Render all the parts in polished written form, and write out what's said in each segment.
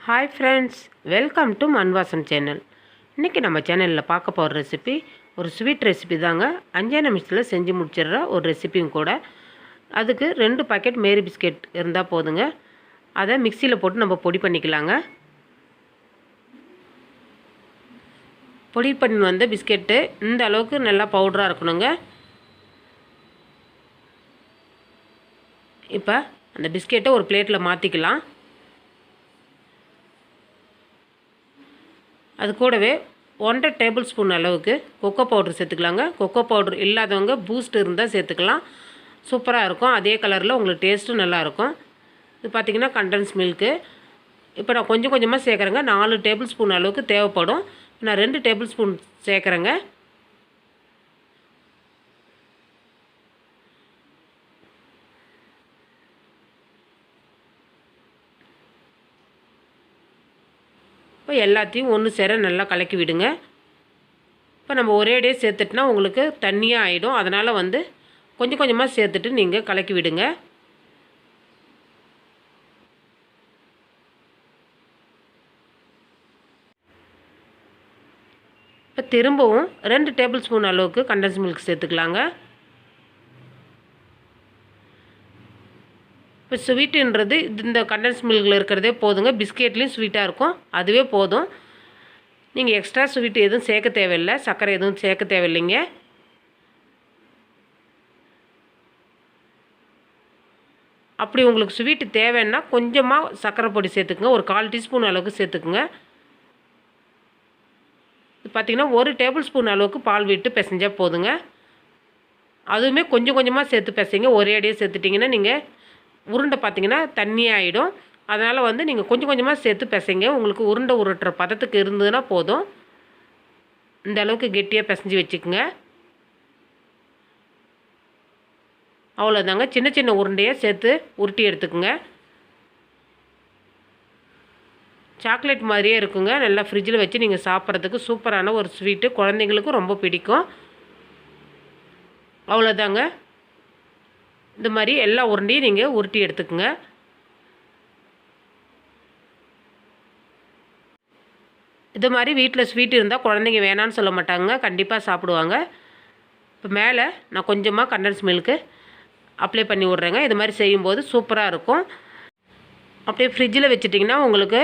Hi friends, welcome to மண் வாசம் channel. இன்றைக்கி நம்ம சேனலில் பார்க்க போகிற ரெசிபி ஒரு ஸ்வீட் ரெசிபி தாங்க. 5 நிமிஷத்தில் செஞ்சு முடிச்சிடுற ஒரு ரெசிபியும் கூட. அதுக்கு 2 பாக்கெட் மேரி பிஸ்கெட் இருந்தால் போதுங்க. அதை மிக்சியில் போட்டு நம்ம பொடி பண்ணிக்கலாங்க. பொடி பண்ணி வந்த பிஸ்கெட்டு இந்த அளவுக்கு நல்லா பவுடராக இருக்கணுங்க. இப்போ அந்த பிஸ்கெட்டை ஒரு பிளேட்டில் மாற்றிக்கலாம். அது கூடவே 1.5 டேபிள் ஸ்பூன் அளவுக்கு கொக்கோ பவுடர் சேர்த்துக்கலாங்க. கொக்கோ பவுடர் இல்லாதவங்க பூஸ்ட் இருந்தால் சேர்த்துக்கலாம். சூப்பராக இருக்கும். அதே கலரில் உங்களுக்கு டேஸ்ட்டும் நல்லாயிருக்கும். இது பார்த்திங்கன்னா கண்டன்ஸ் மில்க்கு. இப்போ நான் கொஞ்சம் கொஞ்சமாக சேர்க்குறேங்க. 4 டேபிள் ஸ்பூன் அளவுக்கு தேவைப்படும். நான் 2 டேபிள் ஸ்பூன் சேர்க்குறேங்க. இப்போ எல்லாத்தையும் ஒன்று சேர நல்லா கலக்கி விடுங்க. இப்போ நம்ம ஒரேடியே சேர்த்துட்டுனா உங்களுக்கு தண்ணியாக ஆகிடும். அதனால் கொஞ்சம் கொஞ்சமாக சேர்த்துட்டு நீங்கள் கலக்கி விடுங்க. இப்போ திரும்பவும் 2 டேபிள் ஸ்பூன் அளவுக்கு கண்டன்ஸ் மில்க் சேர்த்துக்கலாங்க. இப்போ ஸ்வீட்டுன்றது இந்த கண்டன்ஸ் மில்கில் இருக்கிறதே போதுங்க. பிஸ்கெட்லேயும் ஸ்வீட்டாக இருக்கும், அதுவே போதும். நீங்கள் எக்ஸ்ட்ரா ஸ்வீட் எதுவும் சேர்க்க தேவையில்லை, சர்க்கரை எதுவும் சேர்க்க தேவையில்லைங்க. அப்படி உங்களுக்கு ஸ்வீட்டு தேவைன்னா கொஞ்சமாக சர்க்கரை பொடி சேர்த்துக்குங்க. ஒரு 1/4 டீஸ்பூன் அளவுக்கு சேர்த்துக்குங்க. இது பார்த்திங்கன்னா 1 டேபிள் ஸ்பூன் அளவுக்கு பால் விட்டு பிசைஞ்சால் போதுங்க. அதுவுமே கொஞ்சம் கொஞ்சமாக சேர்த்து பிசைங்க. ஒரே அடியே சேர்த்துட்டிங்கன்னா நீங்கள் உருண்டை பார்த்திங்கன்னா தண்ணியாகிடும். அதனால் நீங்கள் கொஞ்சம் கொஞ்சமாக சேர்த்து பிசைங்க. உங்களுக்கு உருண்டை உருட்டுற பதத்துக்கு இருந்ததுன்னா போதும். இந்த அளவுக்கு கெட்டியாக பிசைஞ்சு வச்சுக்கோங்க. அவ்வளோதாங்க. சின்ன சின்ன உருண்டையாக சேர்த்து உருட்டி எடுத்துக்கோங்க. சாக்லேட் மாதிரியே இருக்குங்க. நல்லா ஃப்ரிட்ஜில் வச்சு நீங்கள் சாப்பிட்றதுக்கு சூப்பரான ஒரு ஸ்வீட்டு. குழந்தைங்களுக்கும் ரொம்ப பிடிக்கும். அவ்வளோதாங்க. இந்த மாதிரி எல்லா உருண்டையும் நீங்கள் உருட்டி எடுத்துக்கோங்க. இது மாதிரி வீட்டில் ஸ்வீட் இருந்தால் குழந்தைங்க வேணான்னு சொல்ல மாட்டாங்க, கண்டிப்பாக சாப்பிடுவாங்க. இப்போ மேலே நான் கொஞ்சமாக கண்டன்ஸ் மில்க்கு அப்ளை பண்ணி விட்றேங்க. இது மாதிரி செய்யும்போது சூப்பராக இருக்கும். அப்படியே ஃப்ரிட்ஜில் வச்சுட்டிங்கன்னா உங்களுக்கு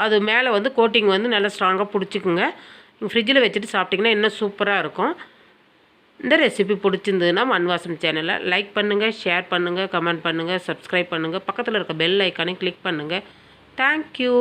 அது மேலே கோட்டிங் நல்லா ஸ்ட்ராங்காக பிடிச்சிக்குங்க. நீங்கள் ஃப்ரிட்ஜில் வச்சுட்டு சாப்பிட்டிங்கன்னா இன்னும் சூப்பராக இருக்கும். இந்த ரெசிபி பிடிச்சிருந்ததுன்னா மண் வாசம் சேனலை லைக் பண்ணுங்கள், ஷேர் பண்ணுங்கள், கமெண்ட் பண்ணுங்கள், சப்ஸ்கிரைப் பண்ணுங்கள். பக்கத்தில் இருக்க பெல் ஐக்கானை கிளிக் பண்ணுங்கள். தேங்க்யூ.